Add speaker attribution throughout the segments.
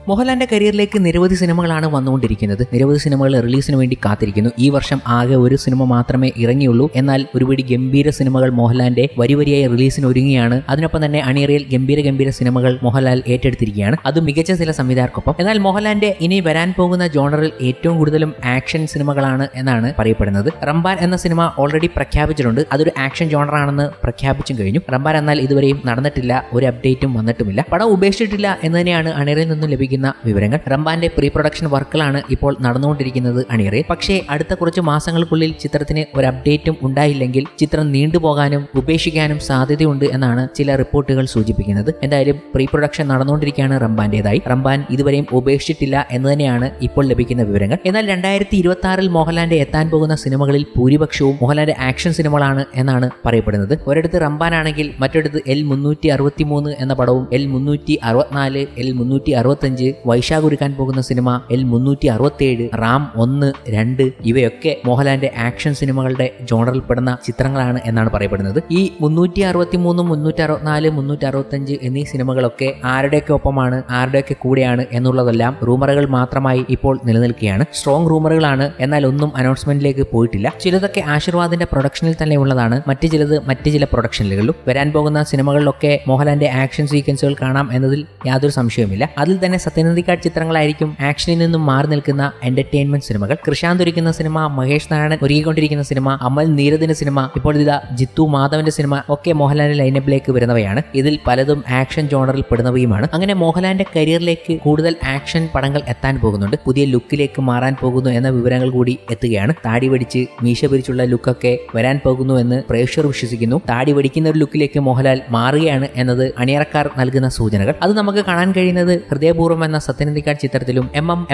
Speaker 1: മോഹൻലാലിന്റെ കരിയറിലേക്ക് നിരവധി സിനിമകളാണ് വന്നുകൊണ്ടിരിക്കുന്നത്. നിരവധി സിനിമകൾ റിലീസിന് വേണ്ടി കാത്തിരിക്കുന്നു. ഈ വർഷം ആകെ ഒരു സിനിമ മാത്രമേ ഇറങ്ങിയുള്ളൂ. എന്നാൽ ഒരുപിടി ഗംഭീര സിനിമകൾ മോഹൻലാലിന്റെ വരിവരിയായി റിലീസിന് ഒരുങ്ങിയാണ്. അതിനൊപ്പം തന്നെ അണിയറയിൽ ഗംഭീര സിനിമകൾ മോഹൻലാൽ ഏറ്റെടുത്തിരിക്കുകയാണ്. അത് മികച്ച ചില സംവിധായകർക്കൊപ്പം. എന്നാൽ മോഹൻലാലിന്റെ ഇനി വരാൻ പോകുന്ന ജോണറിൽ ഏറ്റവും കൂടുതലും ആക്ഷൻ സിനിമകളാണ് എന്നാണ് പറയപ്പെടുന്നത്. റംബാൻ എന്ന സിനിമ ഓൾറെഡി പ്രഖ്യാപിച്ചിട്ടുണ്ട്. അതൊരു ആക്ഷൻ ജോണറാണെന്ന് പ്രഖ്യാപിച്ചും കഴിഞ്ഞു. റംബാൻ എന്നാൽ ഇതുവരെയും നടന്നിട്ടില്ല, ഒരു അപ്ഡേറ്റും വന്നിട്ടുമില്ല. പടം ഉപേക്ഷിച്ചിട്ടില്ല എന്ന് തന്നെയാണ് അണിയറയിൽ നിന്നും ലഭിക്കുന്ന വിവരങ്ങൾ. റംബാന്റെ പ്രീ പ്രൊഡക്ഷൻ വർക്കുകളാണ് ഇപ്പോൾ നടന്നുകൊണ്ടിരിക്കുന്നത് അണിയറയിൽ. പക്ഷേ അടുത്ത കുറച്ച് മാസങ്ങൾക്കുള്ളിൽ ചിത്രത്തിന് ഒരു അപ്ഡേറ്റും ഉണ്ടായില്ലെങ്കിൽ ചിത്രം നീണ്ടുപോകാനും ഉപേക്ഷിക്കാനും സാധ്യതയുണ്ട് എന്നാണ് ചില റിപ്പോർട്ടുകൾ സൂചിപ്പിക്കുന്നത്. എന്തായാലും പ്രീ പ്രൊഡക്ഷൻ നടന്നുകൊണ്ടിരിക്കുകയാണ് റംബാന്റേതായി. റംബാൻ ഇതുവരെയും ഉപേക്ഷിച്ചിട്ടില്ല എന്ന് തന്നെയാണ് ഇപ്പോൾ ലഭിക്കുന്ന വിവരങ്ങൾ. എന്നാൽ 2026 മോഹൻലാലിന്റെ എത്താൻ പോകുന്ന സിനിമകളിൽ ഭൂരിപക്ഷവും മോഹൻലാലിന്റെ ആക്ഷൻ സിനിമകളാണ് എന്നാണ് പറയപ്പെടുന്നത്. ഒരിടത്ത് റംബാൻ ആണെങ്കിൽ മറ്റൊരിടത്ത് L363 എന്ന പടവും L364, L365, വൈശാഖ് ഒരുക്കാൻ പോകുന്ന സിനിമ L367, റാം 1, 2 ഇവയൊക്കെ മോഹൻലാലിന്റെ ആക്ഷൻ സിനിമകളുടെ ജോണറിൽ പെടുന്ന ചിത്രങ്ങളാണ് എന്നാണ് പറയപ്പെടുന്നത്. ഈ 363, 364, 365 എന്നീ സിനിമകളൊക്കെ ആരുടെയൊക്കെ ഒപ്പമാണ്, ആരുടെയൊക്കെ കൂടെയാണ് എന്നുള്ളതെല്ലാം റൂമറുകൾ മാത്രമായി ഇപ്പോൾ നിലനിൽക്കുകയാണ്. സ്ട്രോങ് റൂമറുകളാണ്, എന്നാൽ ഒന്നും അനൗൺസ്മെന്റിലേക്ക് പോയിട്ടില്ല. ചിലതൊക്കെ ആശീർവാദിന്റെ പ്രൊഡക്ഷനിൽ തന്നെ ഉള്ളതാണ്, മറ്റു ചിലത് മറ്റു ചില പ്രൊഡക്ഷനുകളിലും. വരാൻ പോകുന്ന സിനിമകളിലൊക്കെ മോഹൻലാലിന്റെ ആക്ഷൻ സീക്വൻസുകൾ കാണാം എന്നതിൽ യാതൊരു സംശയവുമില്ല. അതിൽ തന്നെ സത്യനന്ദിക്കാട് ചിത്രങ്ങളായിരിക്കും ആക്ഷനിൽ നിന്നും മാറി നിൽക്കുന്ന എന്റർടൈൻമെന്റ് സിനിമകൾ. കൃഷാന്ത് ഒരുക്കുന്ന സിനിമ, മഹേഷ് നാരായണൻ ഒരുക്കിക്കൊണ്ടിരിക്കുന്ന സിനിമ, അമൽ നീരദിന്റെ സിനിമ, ഇപ്പോൾ ഇതാ ജിത്തു മാധവന്റെ സിനിമ ഒക്കെ മോഹൻലാലിന്റെ ലൈനപ്പിലേക്ക് വരുന്നവയാണ്. ഇതിൽ പലതും ആക്ഷൻ ജോണറിൽ പെടുന്നവയുമാണ്. അങ്ങനെ മോഹൻലാലിന്റെ കരിയറിലേക്ക് കൂടുതൽ ആക്ഷൻ പടങ്ങൾ എത്താൻ പോകുന്നുണ്ട്. പുതിയ ലുക്കിലേക്ക് മാറാൻ പോകുന്നു എന്ന വിവരങ്ങൾ കൂടി എത്തുകയാണ്. താടി വടിച്ച് മീശ പിരിച്ചുള്ള ലുക്കൊക്കെ വരാൻ പോകുന്നു എന്ന് പ്രേക്ഷകർ വിശ്വസിക്കുന്നു. താടി വടിക്കുന്ന ഒരു ലുക്കിലേക്ക് മോഹൻലാൽ മാറുകയാണ് എന്നത് അണിയറക്കാർ നൽകുന്ന സൂചനകൾ. അത് നമുക്ക് കാണാൻ കഴിയുന്നത് ഹൃദയപൂർവ്വം എന്ന സത്യനന്ദിക്കാട് ചിത്രത്തിലും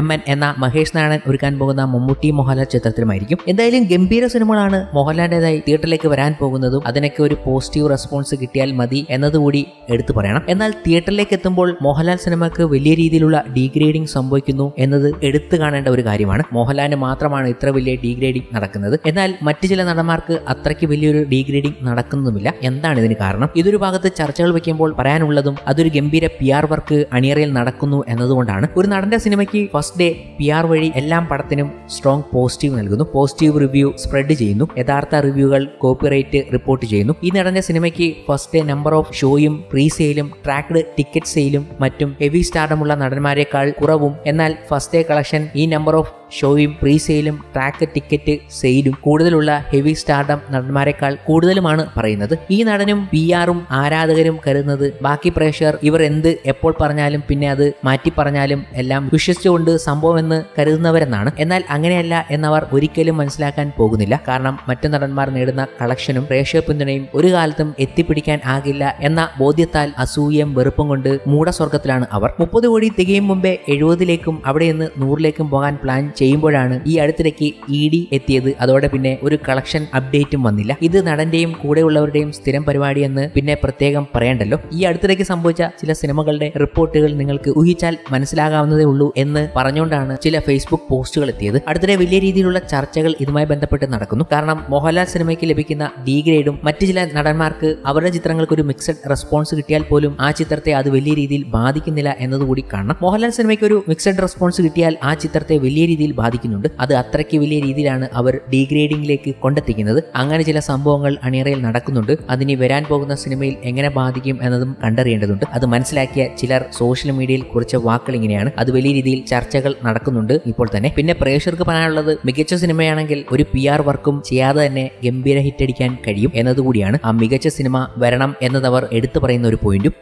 Speaker 1: MN എന്ന മഹേഷ് നാരായണൻ ഒരുക്കാൻ പോകുന്ന മമ്മൂട്ടി മോഹൻലാൽ ചിത്രത്തിലുമായിരിക്കും. എന്തായാലും ഗംഭീര സിനിമകളാണ് മോഹൻലാലിന്റേതായി തിയേറ്ററിലേക്ക് വരാൻ പോകുന്നതും അതിനൊക്കെ ഒരു പോസിറ്റീവ് റെസ്പോൺസ് കിട്ടിയാൽ മതി എന്നതുകൂടി എടുത്തു പറയണം. എന്നാൽ തിയേറ്ററിലേക്ക് എത്തുമ്പോൾ മോഹൻലാൽ സിനിമക്ക് വലിയ രീതിയിലുള്ള ഡീഗ്രേഡിംഗ് സംഭവിക്കുന്നു എന്നത് എടുത്തു കാണേണ്ട ഒരു കാര്യമാണ്. മോഹൻലാലിന് മാത്രമാണ് ഇത്ര വലിയ ഡീഗ്രേഡിംഗ് നടക്കുന്നത്. എന്നാൽ മറ്റു ചില നടന്മാർക്ക് അത്രയ്ക്ക് വലിയൊരു ഡീഗ്രേഡിംഗ് നടക്കുന്നതുമില്ല. എന്താണ് ഇതിന് കാരണം? ഇതൊരു ഭാഗത്ത് ചർച്ചകൾ വെക്കുമ്പോൾ പറയാനുള്ളതും അതൊരു ഗംഭീര PR വർക്ക് അണിയറയിൽ നടക്കുന്നു എന്നതുകൊണ്ടാണ്. ഒരു നടന്റെ സിനിമയ്ക്ക് ഫസ്റ്റ് ഡേ PR വഴി എല്ലാം പടത്തിനും സ്ട്രോങ് പോസിറ്റീവ് നൽകുന്നു. പോസിറ്റീവ് റിവ്യൂ സ്പ്രെഡ് ചെയ്യുന്നു. യഥാർത്ഥ റിവ്യൂകൾ കോപ്പിറൈറ്റ് റിപ്പോർട്ട് ചെയ്യുന്നു. ഈ നടന്റെ സിനിമയ്ക്ക് ഫസ്റ്റ് ഡേ നമ്പർ ഓഫ് ഷോയും പ്രീ സെയിലും ട്രാക്ഡ് ടിക്കറ്റ് സെയിലും മറ്റും ഹെവി സ്റ്റാർഡമുള്ള നടന്മാരെക്കാൾ കുറവും, എന്നാൽ ഫസ്റ്റ് ഡേ കളക്ഷൻ ഈ നമ്പർ ഓഫ് ഷോയും പ്രീ സെയിലും ട്രാക്ക് ടിക്കറ്റ് സെയിലും കൂടുതലുള്ള ഹെവി സ്റ്റാർഡം നടന്മാരെക്കാൾ കൂടുതലുമാണ് പറയുന്നത്. ഈ നടനും PR-ഉം ആരാധകരും കരുതുന്നത് ബാക്കി പ്രേക്ഷകർ ഇവർ എന്ത് എപ്പോൾ പറഞ്ഞാലും പിന്നെ അത് മാറ്റി പറഞ്ഞാലും എല്ലാം വിശ്വസിച്ചുകൊണ്ട് സംഭവം എന്ന് കരുതുന്നവരെന്നാണ്. എന്നാൽ അങ്ങനെയല്ല എന്നവർ ഒരിക്കലും മനസ്സിലാക്കാൻ പോകുന്നില്ല. കാരണം മറ്റു നടന്മാർ നേടുന്ന കളക്ഷനും പ്രേക്ഷക പിന്തുണയും ഒരു കാലത്തും എത്തിപ്പിടിക്കാൻ ആകില്ല എന്ന ബോധ്യത്താൽ അസൂയയും വെറുപ്പും കൊണ്ട് മൂഢസ്വർഗത്തിലാണ് അവർ. 30 കോടി തികയും മുമ്പേ 70ലേക്കും അവിടെ നിന്ന് 100ലേക്കും പോകാൻ പ്ലാൻ ചെയ്യുമ്പോഴാണ് ഈ അടുത്തിടയ്ക്ക് ED എത്തിയത്. അതോടെ പിന്നെ ഒരു കളക്ഷൻ അപ്ഡേറ്റും വന്നില്ല. ഇത് നടന്റെയും കൂടെയുള്ളവരുടെയും സ്ഥിരം പരിപാടിയെന്ന് പിന്നെ പ്രത്യേകം പറയണ്ടല്ലോ. ഈ അടുത്തിടയ്ക്ക് സംഭവിച്ച ചില സിനിമകളുടെ റിപ്പോർട്ടുകൾ നിങ്ങൾക്ക് ഊഹിച്ചാൽ മനസ്സിലാകാവുന്നതേ ഉള്ളൂ എന്ന് പറഞ്ഞുകൊണ്ടാണ് ചില ഫേസ്ബുക്ക് പോസ്റ്റുകൾ എത്തിയത്. അടുത്തിടെ വലിയ രീതിയിലുള്ള ചർച്ചകൾ ഇതുമായി ബന്ധപ്പെട്ട് നടക്കുന്നു. കാരണം മോഹൻലാൽ സിനിമയ്ക്ക് ലഭിക്കുന്ന ഡീഗ്രേഡും മറ്റു ചില നടന്മാർക്ക് അവരുടെ ചിത്രങ്ങൾക്ക് ഒരു മിക്സഡ് റെസ്പോൺസ് കിട്ടിയാൽ പോലും ആ ചിത്രത്തെ അത് വലിയ രീതിയിൽ ബാധിക്കുന്നില്ല എന്നതുകൂടി കാണണം. മോഹൻലാൽ സിനിമയ്ക്ക് ഒരു മിക്സഡ് റെസ്പോൺസ് കിട്ടിയാൽ ആ ചിത്രത്തെ വലിയ രീതിയിൽ ബാധിക്കുന്നുണ്ട്. അത് അത്രയ്ക്ക് വലിയ രീതിയിലാണ് അവർ ഡീഗ്രേഡിംഗിലേക്ക് കൊണ്ടെത്തിക്കുന്നത്. അങ്ങനെ ചില സംഭവങ്ങൾ അണിയറയിൽ നടക്കുന്നുണ്ട്. അതിനി വരാൻ പോകുന്ന സിനിമയിൽ എങ്ങനെ ബാധിക്കും എന്നതും കണ്ടറിയേണ്ടതുണ്ട്. അത് മനസ്സിലാക്കിയ ചിലർ സോഷ്യൽ മീഡിയയിൽ കുറിച്ച വാക്കുകൾ ഇങ്ങനെയാണ്. അത് വലിയ രീതിയിൽ ചർച്ചകൾ നടക്കുന്നുണ്ട് ഇപ്പോൾ തന്നെ. പിന്നെ പ്രേക്ഷകർക്ക് പറയാനുള്ളത് മികച്ച സിനിമയാണെങ്കിൽ ഒരു PR വർക്കും ചെയ്യാതെ തന്നെ ഗംഭീര ഹിറ്റ് അടിക്കാൻ കഴിയും എന്നതുകൂടിയാണ്. ആ മികച്ച സിനിമ വരണം എന്നതവർ എടുത്തു പറയുന്ന ഒരു പോയിന്റും.